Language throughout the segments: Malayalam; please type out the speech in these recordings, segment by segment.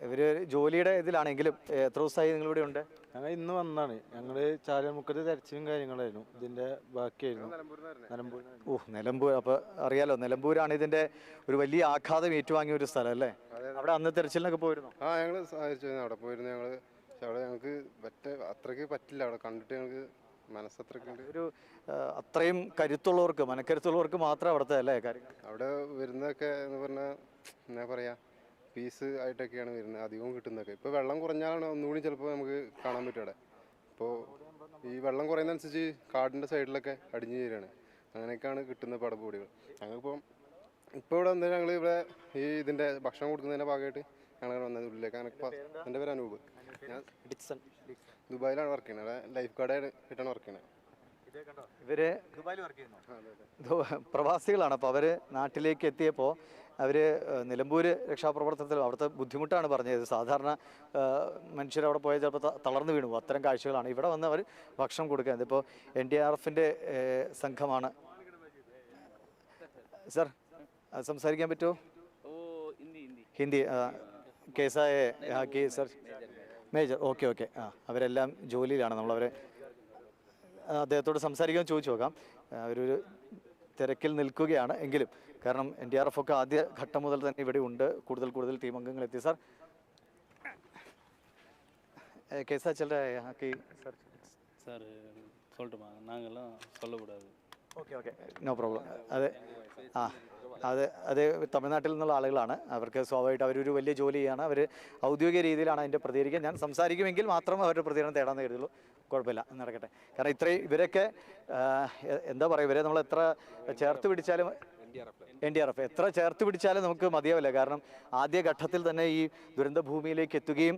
ഇവര് ജോലിയുടെ ഇതിലാണെങ്കിലും എത്ര ദിവസമായി നിങ്ങളിവിടെ ഉണ്ട്? ഞങ്ങൾ ഇന്ന് വന്നാണ്. ഞങ്ങള് ചാലമുക്കത്ത് തെരച്ചിലും കാര്യങ്ങളായിരുന്നു. ഇതിന്റെ ബാക്കിയായിരുന്നു. നിലമ്പൂർ. നിലമ്പൂർ. അപ്പോൾ അറിയാലോ, നിലമ്പൂരാണ് ഇതിന്റെ ഒരു വലിയ ആഘാതം ഏറ്റുവാങ്ങിയ ഒരു സ്ഥലം അല്ലേ? അവിടെ അന്ന് തെരച്ചിലിനൊക്കെ പോയിരുന്നു. ഞങ്ങൾ സഹായിച്ചു. അവിടെ പോയിരുന്നു ഞങ്ങള്. പക്ഷെ അവിടെ ഞങ്ങൾക്ക് അത്രയ്ക്ക് പറ്റില്ല. അവിടെ കണ്ടിട്ട് ഞങ്ങൾക്ക് മനസ്സത്രയ്ക്ക് ഒരു അത്രയും കരുത്തുള്ളവർക്ക്, മനക്കരുത്തുള്ളവർക്ക് മാത്രമേ അവിടുത്തെ അല്ലേ കാര്യങ്ങൾ. അവിടെ വരുന്നതൊക്കെ എന്ന് പറഞ്ഞാൽ എന്നാ പറയാ, പീസ് ആയിട്ടൊക്കെയാണ് വരുന്നത് അധികവും കിട്ടുന്നതൊക്കെ. ഇപ്പോൾ വെള്ളം കുറഞ്ഞാലാണ് ഒന്നുകൂടി ചിലപ്പോൾ നമുക്ക് കാണാൻ പറ്റും അവിടെ. ഇപ്പോൾ ഈ വെള്ളം കുറയുന്നതനുസരിച്ച് കാടിൻ്റെ സൈഡിലൊക്കെ അടിഞ്ഞു ചേരുകയാണ്. അങ്ങനെയൊക്കെയാണ് കിട്ടുന്ന പടപൊടികൾ. ഞങ്ങളിപ്പം ഇപ്പോൾ ഇവിടെ വന്നത് ഞങ്ങൾ ഇവിടെ ഈ ഇതിൻ്റെ ഭക്ഷണം കൊടുക്കുന്നതിൻ്റെ ഭാഗമായിട്ട് ഞങ്ങൾ വന്നത് ഉള്ളിലേക്ക്. അങ്ങനെ എൻ്റെ പേര് അനൂപ്. ഞാൻ ദുബായിലാണ് വർക്ക് ചെയ്യുന്നത്. അവിടെ ലൈഫ് ഗാർഡായിട്ടാണ് വർക്ക് ചെയ്യുന്നത്. ഇവര് ദുബായിൽ വർക്ക് ചെയ്യുന്നു, പ്രവാസികളാണ്. അപ്പോൾ അവർ നാട്ടിലേക്ക് എത്തിയപ്പോൾ അവർ നിലമ്പൂർ രക്ഷാപ്രവർത്തനത്തിൽ അവിടുത്തെ ബുദ്ധിമുട്ടാണ് പറഞ്ഞത്. സാധാരണ മനുഷ്യരവിടെ പോയാൽ ചിലപ്പോൾ തളർന്നു വീണു. അത്തരം കാഴ്ചകളാണ്. ഇവിടെ വന്ന് അവർ ഭക്ഷണം കൊടുക്കുന്നത്. ഇപ്പോൾ NDRFിൻ്റെ സംഘമാണ്. സർ സംസാരിക്കാൻ പറ്റുമോ? ഹിന്ദി കേസായ ഹാക്കി സർ മേജർ. ഓക്കെ. അവരെല്ലാം ജോലിയിലാണ്. നമ്മളവരെ അദ്ദേഹത്തോട് സംസാരിക്കാൻ ചോദിച്ചു നോക്കാം. അവരൊരു തിരക്കിൽ നിൽക്കുകയാണ് എങ്കിലും, കാരണം NDRF ഒക്കെ ആദ്യ ഘട്ടം മുതൽ തന്നെ ഇവിടെ ഉണ്ട്. കൂടുതൽ ടീം അംഗങ്ങൾ എത്തി. സാർ കേസാ ചെല്ല ഹാക്കി സർ? സാർ சொல்லட்டுமா? நாங்கள்லாம் சொல்லக்கூடாது. Okay no problem. അത് തമിഴ്നാട്ടിൽ നിന്നുള്ള ആളുകളാണ്. അവർക്ക് സ്വാഭാവികമായിട്ട് അവരൊരു വലിയ ജോലി ചെയ്യാണ്. അവർ ഔദ്യോഗിക രീതിയിലാണ് അതിൻ്റെ പ്രതികരിക്കുക. ഞാൻ സംസാരിക്കുമെങ്കിൽ മാത്രം അവരുടെ പ്രതികരണം തേടാൻ കരുതുള്ളൂ. കുഴപ്പമില്ല, നടക്കട്ടെ. കാരണം ഇത്രയും ഇവരൊക്കെ എന്താ പറയുക, ഇവരെ നമ്മൾ എത്ര ചേർത്ത് പിടിച്ചാലും NDRF എത്ര ചേർത്ത് പിടിച്ചാലും നമുക്ക് മതിയാവില്ല. കാരണം ആദ്യ ഘട്ടത്തിൽ തന്നെ ഈ ദുരന്ത ഭൂമിയിലേക്ക് എത്തുകയും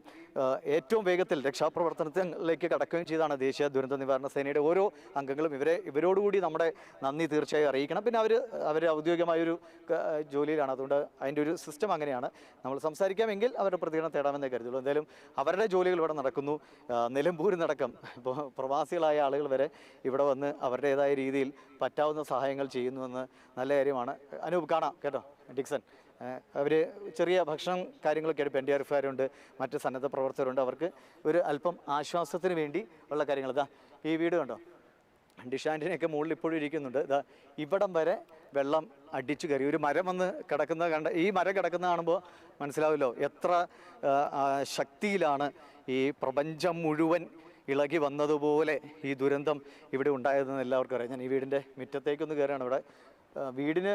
ഏറ്റവും വേഗത്തിൽ രക്ഷാപ്രവർത്തനത്തിലേക്ക് കടക്കുകയും ചെയ്താണ് ദേശീയ ദുരന്ത നിവാരണ സേനയുടെ ഓരോ അംഗങ്ങളും. ഇവരോടുകൂടി നമ്മുടെ നന്ദി തീർച്ചയായും അറിയിക്കണം. പിന്നെ അവർ ഔദ്യോഗികമായൊരു ജോലിയിലാണ്. അതുകൊണ്ട് അതിൻ്റെ ഒരു സിസ്റ്റം അങ്ങനെയാണ്. നമ്മൾ സംസാരിക്കാമെങ്കിൽ അവരുടെ പ്രതികരണം തേടാമെന്നേ കരുതുള്ളൂ. എന്തായാലും അവരുടെ ജോലികൾ ഇവിടെ നടക്കുന്നു. നിലമ്പൂരിനടക്കം ഇപ്പോൾ പ്രവാസികളായ ആളുകൾ വരെ ഇവിടെ വന്ന് അവരുടേതായ രീതിയിൽ പറ്റാവുന്ന സഹായങ്ങൾ ചെയ്യുന്നുവെന്ന് നല്ല കാര്യമാണ്. അനൂപ് കാണാം കേട്ടോ, ഡിക്സൺ. അവർ ചെറിയ ഭക്ഷണം കാര്യങ്ങളൊക്കെ എടുക്കും. NDRFകാരുണ്ട്, മറ്റ് സന്നദ്ധ പ്രവർത്തകരുണ്ട്. അവർക്ക് ഒരു അല്പം ആശ്വാസത്തിന് വേണ്ടി ഉള്ള കാര്യങ്ങൾ. ഇതാ ഈ വീട് കണ്ടോ, ഡിഷാൻറ്റിനെയൊക്കെ മുകളിൽ ഇപ്പോഴും ഇരിക്കുന്നുണ്ട്. ഇതാ ഇവിടം വരെ വെള്ളം അടിച്ചു കയറി. ഒരു മരം വന്ന് കിടക്കുന്നത് ഈ മരം കിടക്കുന്ന കാണുമ്പോൾ മനസ്സിലാവുമല്ലോ എത്ര ശക്തിയിലാണ് ഈ പ്രപഞ്ചം മുഴുവൻ ഇളകി വന്നതുപോലെ ഈ ദുരന്തം ഇവിടെ ഉണ്ടായതെന്ന് എല്ലാവർക്കും അറിയാം. ഞാൻ ഈ വീടിൻ്റെ മുറ്റത്തേക്കൊന്ന് കയറുകയാണ്. ഇവിടെ വീടിന്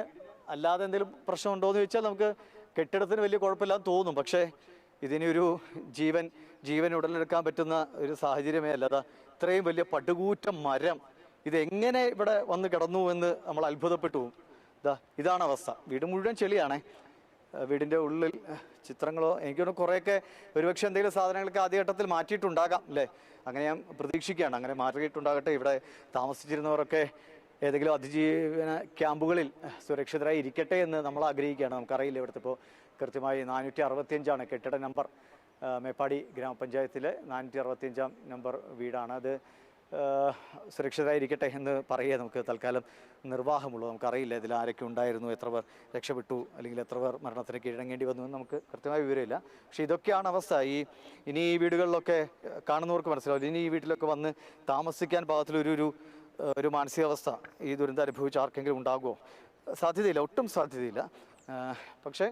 അല്ലാതെ എന്തെങ്കിലും പ്രശ്നമുണ്ടോ എന്ന് ചോദിച്ചാൽ നമുക്ക് കെട്ടിടത്തിന് വലിയ കുഴപ്പമില്ലാന്ന് തോന്നും. പക്ഷേ ഇതിനൊരു ജീവൻ ഉടലെടുക്കാൻ പറ്റുന്ന ഒരു സാഹചര്യമേ അല്ലാതെ ഇത്രയും വലിയ പടുകൂറ്റം മരം ഇതെങ്ങനെ ഇവിടെ വന്ന് കിടന്നു എന്ന് നമ്മൾ അത്ഭുതപ്പെട്ടു. ഇതാണ് അവസ്ഥ. വീട് മുഴുവൻ ചെളിയാണേ. വീടിൻ്റെ ഉള്ളിൽ ചിത്രങ്ങളോ എനിക്കൊന്ന് കുറേയൊക്കെ ഒരുപക്ഷെ എന്തെങ്കിലും സാധനങ്ങളൊക്കെ ആദ്യഘട്ടത്തിൽ മാറ്റിയിട്ടുണ്ടാകാം അല്ലേ? അങ്ങനെ ഞാൻ പ്രതീക്ഷിക്കുകയാണ്. അങ്ങനെ മാറ്റിയിട്ടുണ്ടാകട്ടെ. ഇവിടെ താമസിച്ചിരുന്നവരൊക്കെ ഏതെങ്കിലും അതിജീവന ക്യാമ്പുകളിൽ സുരക്ഷിതരായി ഇരിക്കട്ടെ എന്ന് നമ്മൾ ആഗ്രഹിക്കുകയാണ്. നമുക്കറിയില്ല. ഇവിടുത്തെ ഇപ്പോൾ കൃത്യമായി 465 കെട്ടിട നമ്പർ. മേപ്പാടി ഗ്രാമപഞ്ചായത്തിലെ 465 നമ്പർ വീടാണ്. അത് സുരക്ഷിതരായിരിക്കട്ടെ എന്ന് പറയുക നമുക്ക് തൽക്കാലം നിർവാഹമുള്ളൂ. നമുക്കറിയില്ല ഇതിൽ ആരൊക്കെ ഉണ്ടായിരുന്നു, എത്ര പേർ രക്ഷപ്പെട്ടു, അല്ലെങ്കിൽ എത്ര പേർ മരണത്തിന് കീഴടങ്ങേണ്ടി വന്നു എന്ന് നമുക്ക് കൃത്യമായ വിവരമില്ല. പക്ഷേ ഇതൊക്കെയാണ് അവസ്ഥ. ഇനി ഈ വീടുകളിലൊക്കെ കാണുന്നവർക്ക് മനസ്സിലാവില്ല. ഇനി ഈ വീട്ടിലൊക്കെ വന്ന് താമസിക്കാൻ പാകത്തിലൊരു മാനസികാവസ്ഥ ഈ ദുരന്തം അനുഭവിച്ച ആർക്കെങ്കിലും ഉണ്ടാകുമോ? സാധ്യതയില്ല, ഒട്ടും സാധ്യതയില്ല. പക്ഷേ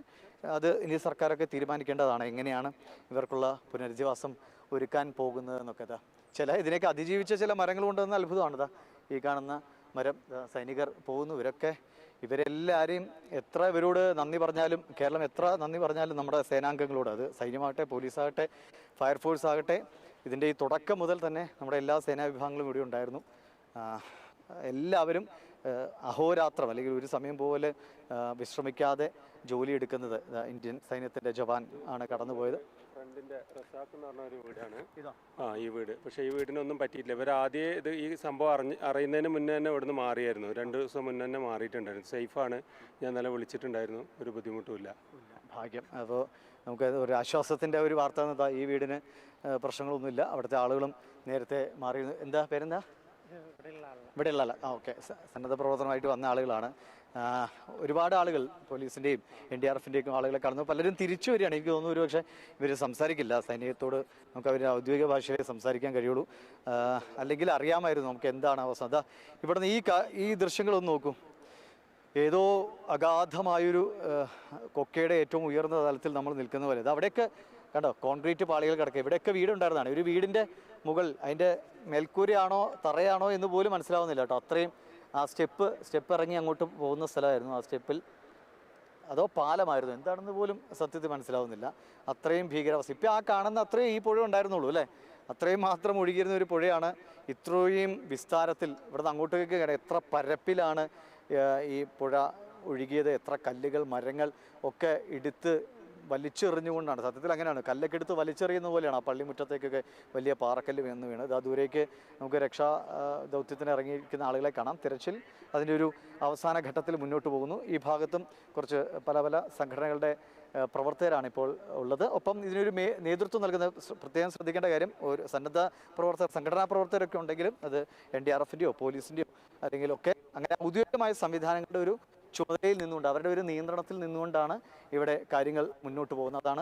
അത് ഇനി സർക്കാരൊക്കെ തീരുമാനിക്കേണ്ടതാണ് എങ്ങനെയാണ് ഇവർക്കുള്ള പുനരധിവാസം ഒരുക്കാൻ പോകുന്നതെന്നൊക്കെ. ഇതിനെയൊക്കെ അതിജീവിച്ച ചില മരങ്ങളുണ്ടെന്ന് അത്ഭുതമാണ്. ഈ കാണുന്ന മരം സൈനികർ പോകുന്നു. ഇവരെല്ലാവരെയും എത്ര ഇവരോട് നന്ദി പറഞ്ഞാലും, കേരളം എത്ര നന്ദി പറഞ്ഞാലും നമ്മുടെ സേനാംഗങ്ങളോട്, അത് സൈന്യമാകട്ടെ, പോലീസാകട്ടെ, ഫയർഫോഴ്സ് ആകട്ടെ, ഇതിൻ്റെ ഈ തുടക്കം മുതൽ തന്നെ നമ്മുടെ എല്ലാ സേനാ വിഭാഗങ്ങളും ഇവിടെ ഉണ്ടായിരുന്നു. എല്ലാവരും അഹോരാത്രം അല്ലെങ്കിൽ ഒരു സമയം പോലെ വിശ്രമിക്കാതെ ജോലിയെടുക്കുന്നത് ഇന്ത്യൻ സൈന്യത്തിൻ്റെ ജവാൻ ആണ് കടന്നുപോയത്. ഫ്രണ്ടിൻ്റെ റസാഖ് എന്ന് പറഞ്ഞ ഒരു വീടാണ് ഈ വീട്. പക്ഷേ ഈ വീടിനൊന്നും പറ്റിയിട്ടില്ല. ഇവരാദ്യം ഈ സംഭവം അറിയുന്നതിന് മുന്നേ തന്നെ ഇവിടുന്ന് മാറിയായിരുന്നു. 2 ദിവസം മുന്നേ തന്നെ മാറിയിട്ടുണ്ടായിരുന്നു. സേഫാണ്. ഞാൻ നല്ല വിളിച്ചിട്ടുണ്ടായിരുന്നു. ഒരു ബുദ്ധിമുട്ടുമില്ല. ഭാഗ്യം. അപ്പോൾ നമുക്ക് ഒരു ആശ്വാസത്തിൻ്റെ ഒരു വാർത്ത. ഈ വീടിന് പ്രശ്നങ്ങളൊന്നുമില്ല. അവിടുത്തെ ആളുകളും നേരത്തെ മാറി. പേരെന്താ? ഇവിടെയുള്ള ആൾ ഓക്കെ സന്നദ്ധ പ്രവർത്തനമായിട്ട് വന്ന ആളുകളാണ്. ഒരുപാട് ആളുകൾ പോലീസിൻ്റെയും NDRFിൻ്റെയും ആളുകളെ കാണുന്നു. പലരും തിരിച്ചു വരികയാണ്. എനിക്ക് തോന്നുന്നു ഒരു പക്ഷേ ഇവർ സംസാരിക്കില്ല. സൈനികത്തോട് നമുക്ക് അവർ ഔദ്യോഗിക ഭാഷയിൽ സംസാരിക്കാൻ കഴിയുള്ളൂ. അല്ലെങ്കിൽ അറിയാമായിരുന്നു നമുക്ക് എന്താണ് അവസ്ഥ. അതാ ഇവിടുന്ന് ഈ ദൃശ്യങ്ങളൊന്ന് നോക്കൂ. ഏതോ അഗാധമായൊരു കൊക്കയുടെ ഏറ്റവും ഉയർന്ന തലത്തിൽ നമ്മൾ നിൽക്കുന്ന പോലെ. ഇത് അവിടെയൊക്കെ കണ്ടോ കോൺക്രീറ്റ് പാളികൾ കിടക്കുക. ഇവിടെയൊക്കെ വീടുണ്ടായിരുന്നതാണ്. ഒരു വീടിൻ്റെ മുകൾ അതിൻ്റെ മേൽക്കൂരയാണോ തറയാണോ എന്ന് പോലും മനസ്സിലാവുന്നില്ല കേട്ടോ. അത്രയും ആ സ്റ്റെപ്പ് ഇറങ്ങി അങ്ങോട്ട് പോകുന്ന സ്ഥലമായിരുന്നു. ആ സ്റ്റെപ്പിൽ അതോ പാലമായിരുന്നു എന്താണെന്ന് പോലും സത്യത്തിൽ മനസ്സിലാവുന്നില്ല. അത്രയും ഭീകരാവസ്ഥ. ഇപ്പം ആ കാണുന്ന അത്രയും ഈ പുഴ ഉണ്ടായിരുന്നുള്ളൂ അല്ലേ. അത്രയും മാത്രം ഒഴുകിയിരുന്ന ഒരു പുഴയാണ് ഇത്രയും വിസ്താരത്തിൽ ഇവിടുന്ന് അങ്ങോട്ടേക്ക് എത്ര പരപ്പിലാണ് ഈ പുഴ ഒഴുകിയത്. എത്ര കല്ലുകൾ മരങ്ങൾ ഒക്കെ എടുത്ത് വലിച്ചെറിഞ്ഞുകൊണ്ടാണ്. സത്യത്തിൽ അങ്ങനെയാണ്. കല്ലൊക്കെ എടുത്ത് വലിച്ചെറിയുന്ന പോലെയാണ് ആ പള്ളിമുറ്റത്തേക്കൊക്കെ വലിയ പാറക്കല്ല് വീണ് വീണ്. ഇതാ ദൂരേക്ക് നമുക്ക് രക്ഷാ ദൗത്യത്തിന് ഇറങ്ങിയിരിക്കുന്ന ആളുകളെ കാണാം. തിരച്ചിൽ അതിൻ്റെ ഒരു അവസാന ഘട്ടത്തിൽ മുന്നോട്ട് പോകുന്നു. ഈ ഭാഗത്തും കുറച്ച് പല സംഘടനകളുടെ പ്രവർത്തകരാണ് ഇപ്പോൾ ഉള്ളത്. ഒപ്പം ഇതിനൊരു നേതൃത്വം നൽകുന്ന പ്രത്യേകം ശ്രദ്ധിക്കേണ്ട കാര്യം ഒരു സന്നദ്ധ പ്രവർത്തകർ സംഘടനാ പ്രവർത്തകരൊക്കെ ഉണ്ടെങ്കിലും അത് NDRFിൻ്റെയോ പോലീസിൻ്റെയോ അല്ലെങ്കിൽ ഒക്കെ അങ്ങനെ ഔദ്യോഗികമായ സംവിധാനങ്ങളുടെ ഒരു ചുമതലയിൽ നിന്നുകൊണ്ട് അവരുടെ ഒരു നിയന്ത്രണത്തിൽ നിന്നുകൊണ്ടാണ് ഇവിടെ കാര്യങ്ങൾ മുന്നോട്ട് പോകുന്നത്. അതാണ്